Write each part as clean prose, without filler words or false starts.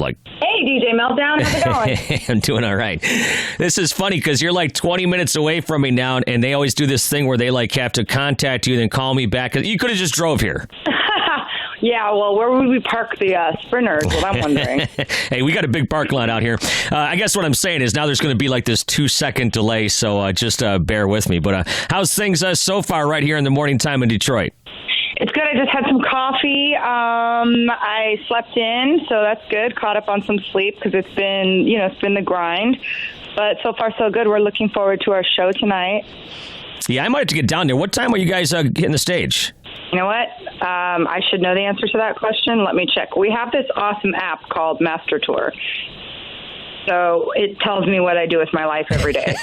like? Hey, DJ Meltdown, how's it going? I'm doing all right. This is funny because you're like 20 minutes away from me now, and they always do this thing where they like have to contact you and then call me back. You could have just drove here. Yeah, well, where would we park the Sprinter is what I'm wondering. Hey, we got a big parking lot out here. I guess what I'm saying is now there's going to be like this 2-second delay, so just bear with me. But how's things so far right here in the morning time in Detroit? It's good. I just had some coffee. I slept in, so that's good. Caught up on some sleep because it's been the grind. But so far, so good. We're looking forward to our show tonight. Yeah, I might have to get down there. What time are you guys hitting the stage? You know what? I should know the answer to that question. Let me check. We have this awesome app called Master Tour. So it tells me what I do with my life every day.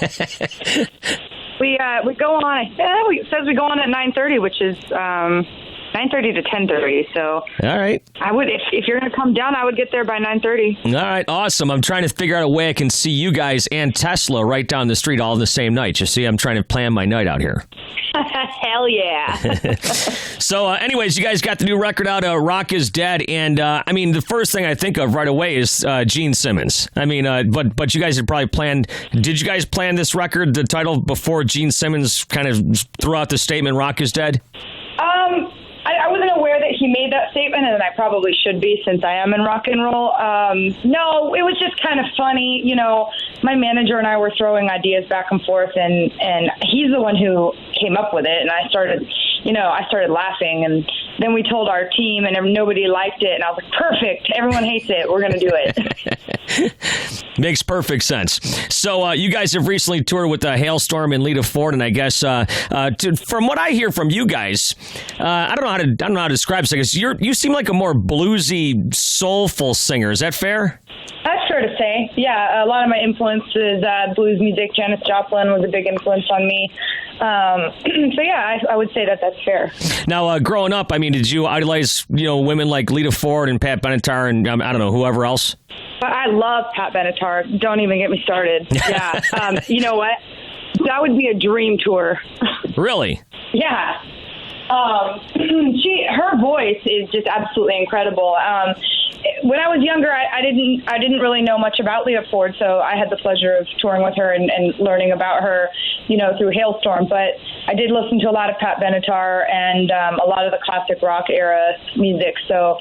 We go on. It says we go on at 9:30, which is 9:30 to 10:30. So all right. I would if you're going to come down, I would get there by 9:30. All right, awesome. I'm trying to figure out a way I can see you guys and Tesla right down the street all in the same night. You see, I'm trying to plan my night out here. Hell yeah. So anyways, you guys got the new record out, Rock is Dead, and I mean, the first thing I think of right away is Gene Simmons. I mean, but you guys had probably planned, did you guys plan this record, the title, before Gene Simmons kind of threw out the statement, Rock is Dead? I wasn't aware that he made that statement, and I probably should be since I am in rock and roll. No, it was just kind of funny. You know, my manager and I were throwing ideas back and forth, and he's the one who came up with it, and I started laughing, and then we told our team, and nobody liked it, and I was like, perfect, everyone hates it, we're going to do it. Makes perfect sense. So you guys have recently toured with Hailstorm and Lita Ford, and I guess from what I hear from you guys, I don't know how to describe this. I guess you seem like a more bluesy, soulful singer. Is that fair? That's fair to say. Yeah, a lot of my influences, blues music. Janis Joplin was a big influence on me. So yeah, I would say that that's fair. Now, growing up, I mean, did you idolize women like Lita Ford and Pat Benatar and I don't know, whoever else? I love Pat Benatar. Don't even get me started. Yeah. You know what? That would be a dream tour. Really? Yeah. Her voice is just absolutely incredible. When I was younger, I didn't really know much about Lita Ford, so I had the pleasure of touring with her and learning about her, through Hailstorm. But I did listen to a lot of Pat Benatar and a lot of the classic rock era music. So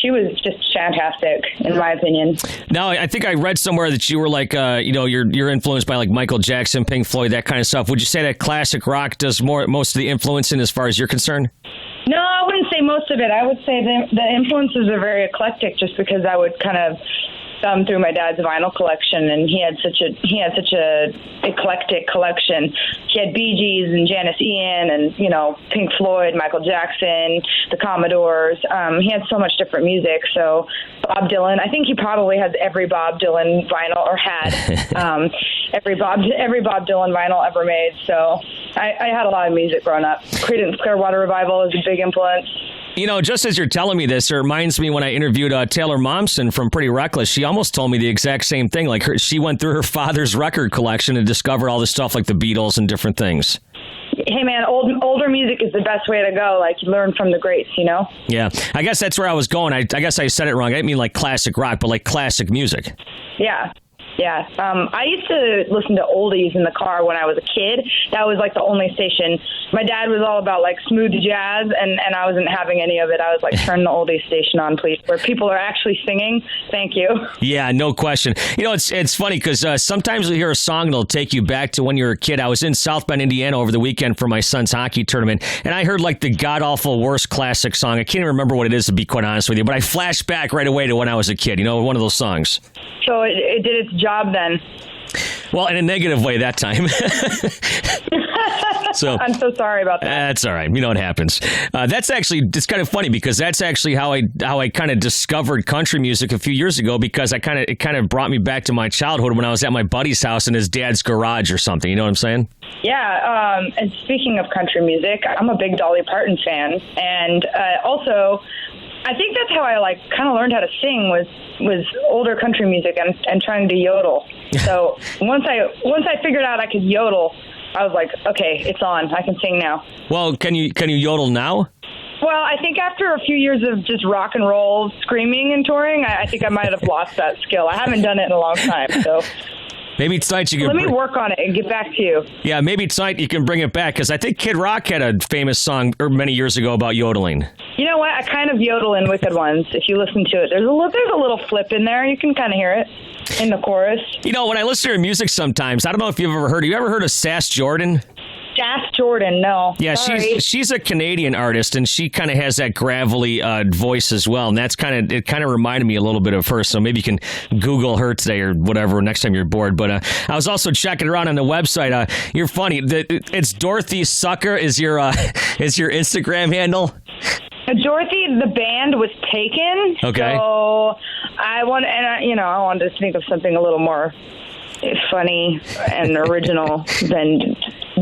she was just fantastic, in my opinion. Now, I think I read somewhere that you were like, you're influenced by like Michael Jackson, Pink Floyd, that kind of stuff. Would you say that classic rock does most of the influencing as far as you're concerned? No, I wouldn't say most of it. I would say the influences are very eclectic, just because I would kind of thumb through my dad's vinyl collection, and he had such a eclectic collection. He had Bee Gees and Janis Ian and Pink Floyd, Michael Jackson, the Commodores. He had so much different music. So Bob Dylan, I think he probably has every Bob Dylan vinyl, or had every Bob Dylan vinyl ever made. So I had a lot of music growing up. Creedence Clearwater Revival is a big influence. Just as you're telling me this, it reminds me when I interviewed Taylor Momsen from Pretty Reckless. She almost told me the exact same thing. Like she went through her father's record collection and discovered all this stuff like the Beatles and different things. Hey, man, older music is the best way to go. Like, you learn from the greats, Yeah, I guess that's where I was going. I guess I said it wrong. I didn't mean like classic rock, but like classic music. Yeah. Yeah. I used to listen to oldies in the car when I was a kid. That was like the only station. My dad was all about like smooth jazz, and I wasn't having any of it. I was like, turn the oldies station on, please, where people are actually singing. Thank you. Yeah, no question. It's funny because sometimes you hear a song and it'll take you back to when you were a kid. I was in South Bend, Indiana over the weekend for my son's hockey tournament, and I heard like the god-awful worst classic song. I can't even remember what it is, to be quite honest with you, but I flashed back right away to when I was a kid, one of those songs. So it did its job then. Well, in a negative way that time. So I'm so sorry about that. That's all right. It happens. It's kind of funny because that's actually how I kind of discovered country music a few years ago, because it kind of brought me back to my childhood when I was at my buddy's house in his dad's garage or something. You know what I'm saying? Yeah. And speaking of country music, I'm a big Dolly Parton fan, and also I think that's how I kind of learned how to sing was older country music and trying to yodel. So once I figured out I could yodel, I was like, okay, it's on. I can sing now. Well, can you yodel now? Well, I think after a few years of just rock and roll screaming and touring, I think I might have lost that skill. I haven't done it in a long time, so... Maybe tonight you can... Let me work on it and get back to you. Yeah, maybe tonight you can bring it back, because I think Kid Rock had a famous song many years ago about yodeling. You know what? I kind of yodel in Wicked Ones. If you listen to it, there's a little flip in there. You can kind of hear it in the chorus. You know, when I listen to her music sometimes, I don't know if you've ever heard... Have you ever heard of Sass Jordan? Sass Jordan, no. Yeah, Sorry. she's a Canadian artist, and she kind of has that gravelly voice as well, and it kind of reminded me a little bit of her. So maybe you can Google her today or whatever next time you're bored. But I was also checking around on the website. You're funny. It's Dorothy Sucker is your Instagram handle. Dorothy, the band was taken. Okay. So I wanted to think of something a little more funny and original than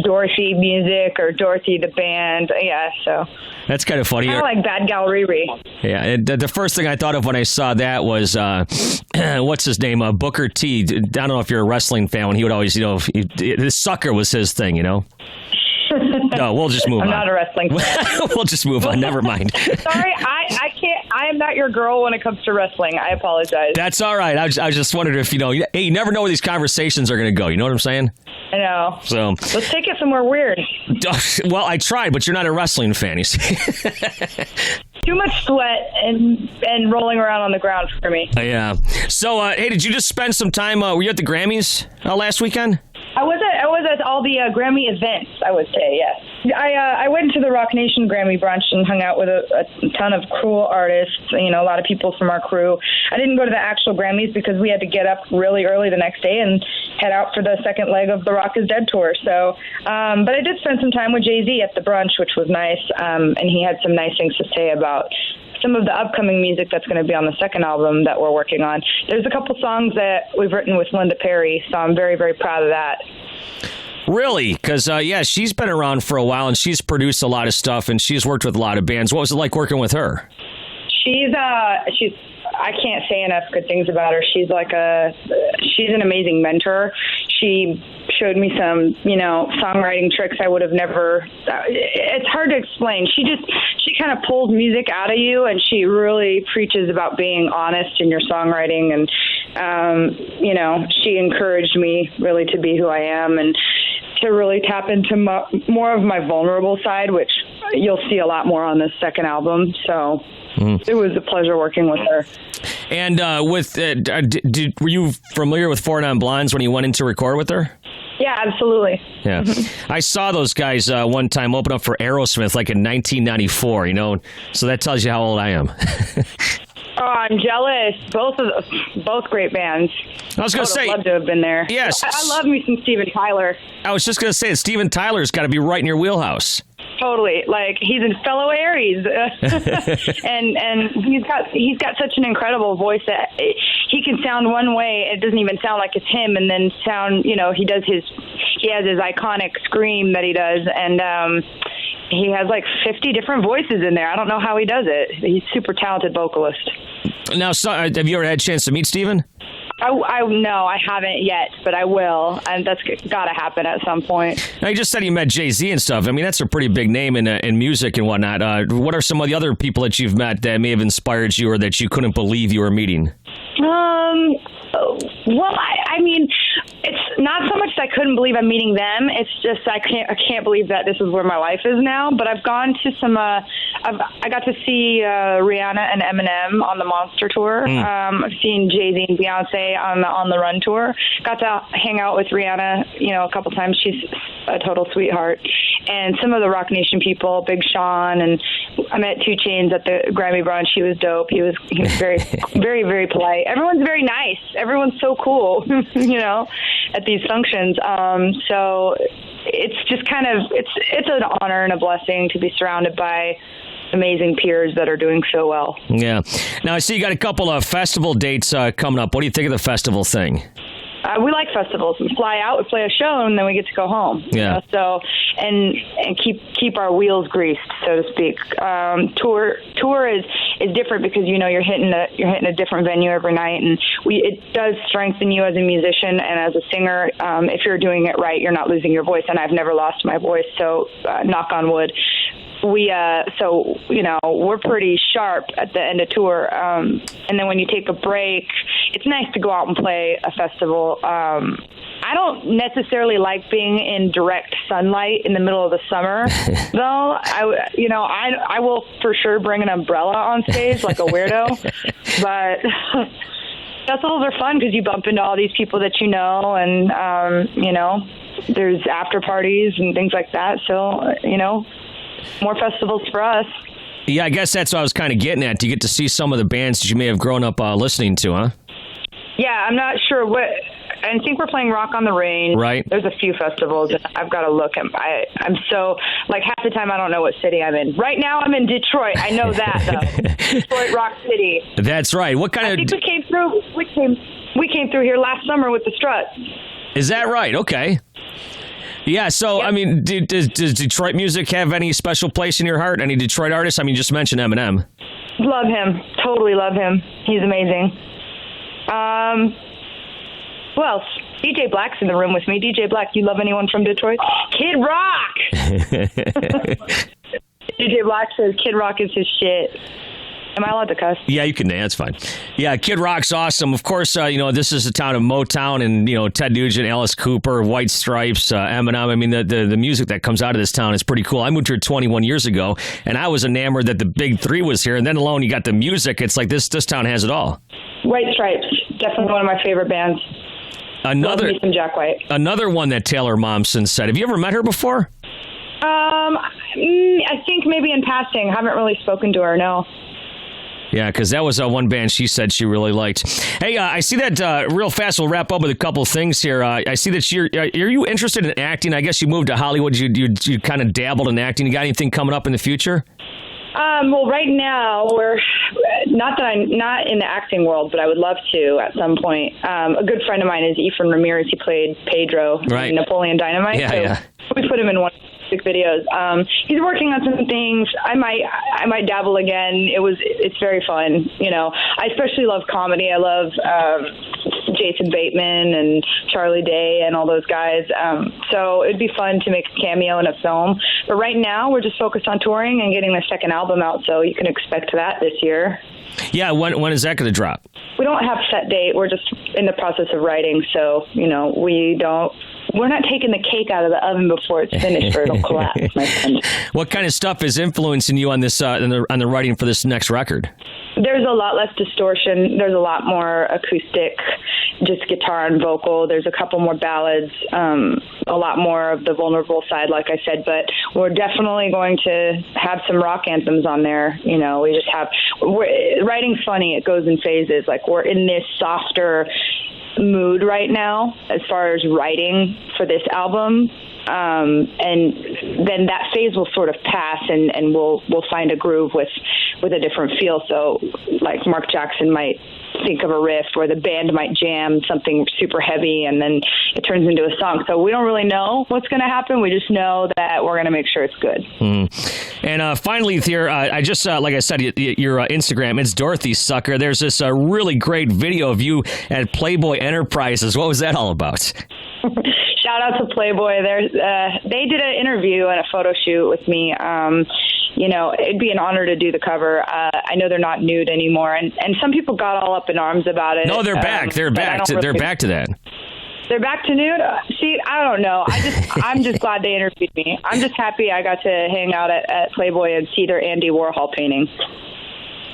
Dorothy music or Dorothy the band. Yeah, so that's kind of funny. I like Bad Gal Riri. Yeah, the first thing I thought of when I saw that was what's his name, Booker T. I don't know if you're a wrestling fan. When he would always, the sucker was his thing, No, we'll just move on. I'm not a wrestling fan. We'll just move on. Never mind. Sorry, I can't. I am not your girl when it comes to wrestling. I apologize. That's all right. I just wondered if, hey, you never know where these conversations are going to go. You know what I'm saying? I know. So let's take it somewhere weird. Well, I tried, but you're not a wrestling fan, you see. Too much sweat and rolling around on the ground for me. Yeah. So, hey, did you just spend some time? Were you at the Grammys last weekend? I was at all the Grammy events, I would say, yes. I went to the Rock Nation Grammy brunch and hung out with a ton of cool artists, a lot of people from our crew. I didn't go to the actual Grammys because we had to get up really early the next day and head out for the second leg of the Rock is Dead tour. So, but I did spend some time with Jay-Z at the brunch, which was nice, and he had some nice things to say about some of the upcoming music that's going to be on the second album that we're working on. There's a couple songs that we've written with Linda Perry, so I'm very, very proud of that. Really? Because, she's been around for a while, and she's produced a lot of stuff, and she's worked with a lot of bands. What was it like working with her? She's I can't say enough good things about her. She's she's an amazing mentor. She showed me some, songwriting tricks I would have never. It's hard to explain. She kind of pulls music out of you, and she really preaches about being honest in your songwriting. And she encouraged me really to be who I am and to really tap into more of my vulnerable side, which you'll see a lot more on this second album. So. It was a pleasure working with her. And were you familiar with Four Non Blondes when you went in to record with her? Yeah, absolutely. Yeah. I saw those guys one time open up for Aerosmith like in 1994, so that tells you how old I am. Oh, I'm jealous. Both great bands. I was going to say, I'd love to have been there. Yes. I love me some Steven Tyler. I was just going to say that Steven Tyler's got to be right in your wheelhouse. Totally. Like, he's a fellow Aries. and he's got such an incredible voice that he can sound one way. It doesn't even sound like it's him. And then he has his iconic scream that he does. And, he has like 50 different voices in there. I don't know how he does it. He's a super talented vocalist. Now, have you ever had a chance to meet Steven? No, I haven't yet, but I will, and that's got to happen at some point. Now, you just said you met Jay-Z and stuff. I mean, that's a pretty big name in music and whatnot. What are some of the other people that you've met that may have inspired you or that you couldn't believe you were meeting? Well, I mean, it's not so much that I couldn't believe I'm meeting them. It's just I can't believe that this is where my life is now. But I've gone to some. I got to see Rihanna and Eminem on the Monster tour. I've seen Jay-Z and Beyonce on the Run tour. Got to hang out with Rihanna, a couple times. She's a total sweetheart. And some of the Rock Nation people, Big Sean, and I met 2 Chainz at the Grammy brunch. He was dope. He was very, very, very polite. Everyone's very nice. Everyone's so cool, at these functions. So it's just kind of, it's an honor and a blessing to be surrounded by amazing peers that are doing so well. Yeah. Now, I see you got a couple of festival dates coming up. What do you think of the festival thing? We like festivals. We fly out, we play a show, and then we get to go home. Yeah. So and keep our wheels greased, so to speak. Tour is different because you're hitting a different venue every night, and it does strengthen you as a musician and as a singer. If you're doing it right, you're not losing your voice, and I've never lost my voice. So knock on wood. we're pretty sharp at the end of tour. And then when you take a break, it's nice to go out and play a festival. I don't necessarily like being in direct sunlight in the middle of the summer, though. I will for sure bring an umbrella on stage like a weirdo, but festivals are fun because you bump into all these people that you know, and there's after parties and things like that. So more festivals for us. Yeah, I guess that's what I was kind of getting at. Do you get to see some of the bands that you may have grown up listening to, huh? Yeah, I'm not sure what. I think we're playing Rock on the Range. Right. There's a few festivals. I've got to look. I'm so, like, half the time I don't know what city I'm in. Right now I'm in Detroit. I know that, though. Detroit Rock City. That's right. What kind I think we came through here last summer with the Struts. Is that right? Okay. Yeah, so, yep. I mean, does Detroit music have any special place in your heart? Any Detroit artists? I mean, you just mentioned Eminem. Love him. Totally love him. He's amazing. Who else? DJ Black's in the room with me. DJ Black, you love anyone from Detroit? Kid Rock! DJ Black says Kid Rock is his shit. Am I allowed to cuss? Yeah, you can. That's fine. Yeah, Kid Rock's awesome. Of course, this is the town of Motown, and Ted Nugent, Alice Cooper, White Stripes, Eminem. I mean, the music that comes out of this town is pretty cool. I moved here 21 years ago, and I was enamored that the Big Three was here. And then alone, you got the music. It's like this town has it all. White Stripes, definitely one of my favorite bands. Another some Jack White. Another one that Taylor Momsen said. Have you ever met her before? I think maybe in passing. Haven't really spoken to her. No. Yeah, because that was one band she said she really liked. Hey, I see that real fast. We'll wrap up with a couple things here. I see that are you interested in acting? I guess you moved to Hollywood. You kind of dabbled in acting. You got anything coming up in the future? Well, right now we're not that I'm not in the acting world, but I would love to at some point. A good friend of mine is Efren Ramirez. He played Pedro in Napoleon Dynamite. Yeah. We put him in one of the music videos. He's working on some things. I might dabble again. It's very fun. I especially love comedy. I love Jason Bateman and Charlie Day and all those guys. So it'd be fun to make a cameo in a film. But right now we're just focused on touring and getting the second album out. So you can expect that this year. Yeah. When is that going to drop? We don't have a set date. We're just in the process of writing. So, we're not taking the cake out of the oven before it's finished or it'll collapse, my friend. What kind of stuff is influencing you on this on the writing for this next record? There's a lot less distortion. There's a lot more acoustic, just guitar and vocal. There's a couple more ballads, a lot more of the vulnerable side, like I said. But we're definitely going to have some rock anthems on there. Writing's funny. It goes in phases. Like we're in this softer mood right now as far as writing for this album, and then that phase will sort of pass, and we'll find a groove with a different feel. So like Mark Jackson might think of a riff, or the band might jam something super heavy, and then it turns into a song. So we don't really know what's going to happen. We just know that we're going to make sure it's good. And finally, here, I just, like I said, your Instagram, it's Dorothy Sucker. There's this really great video of you at Playboy Enterprises. What was that all about? Shout out to Playboy. They did an interview and a photo shoot with me. It'd be an honor to do the cover. I know they're not nude anymore, and some people got all up in arms about it. No, they're back. They're back to that. They're back to nude? See, I don't know. I'm just glad they interviewed me. I'm just happy I got to hang out at Playboy and see their Andy Warhol painting.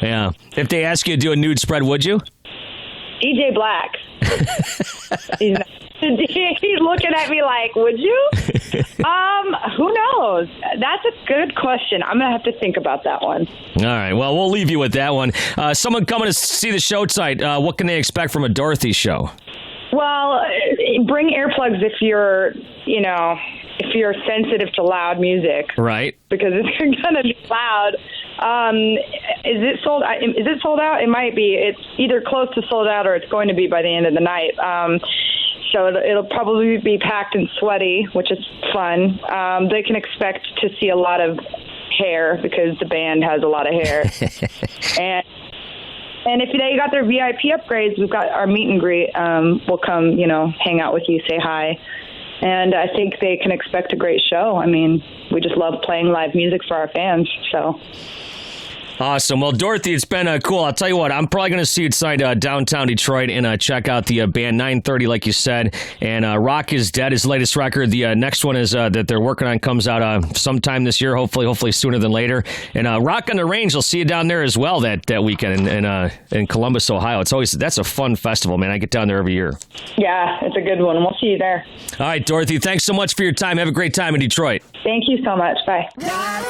Yeah. If they ask you to do a nude spread, would you? DJ Black. He's looking at me like, would you? Who knows? That's a good question. I'm going to have to think about that one. All right. Well, we'll leave you with that one. Someone coming to see the show tonight, what can they expect from a Dorothy show? Well, bring earplugs if you're sensitive to loud music. Right. Because it's going to be loud. Is it sold out? It might be. It's either close to sold out or it's going to be by the end of the night. So it'll probably be packed and sweaty, which is fun. They can expect to see a lot of hair because the band has a lot of hair. And if they got their VIP upgrades, we've got our meet and greet. We'll come, hang out with you, say hi. and I think they can expect a great show. I mean, we just love playing live music for our fans, so. Awesome. Well, Dorothy, it's been cool. I'll tell you what, I'm probably going to see you tonight downtown Detroit and check out the band 9:30, like you said. And Rock is Dead, his latest record. The next one is that they're working on comes out sometime this year, hopefully sooner than later. And Rock on the Range, I'll see you down there as well that weekend in Columbus, Ohio. That's a fun festival, man. I get down there every year. Yeah, it's a good one. We'll see you there. All right, Dorothy, thanks so much for your time. Have a great time in Detroit. Thank you so much. Bye.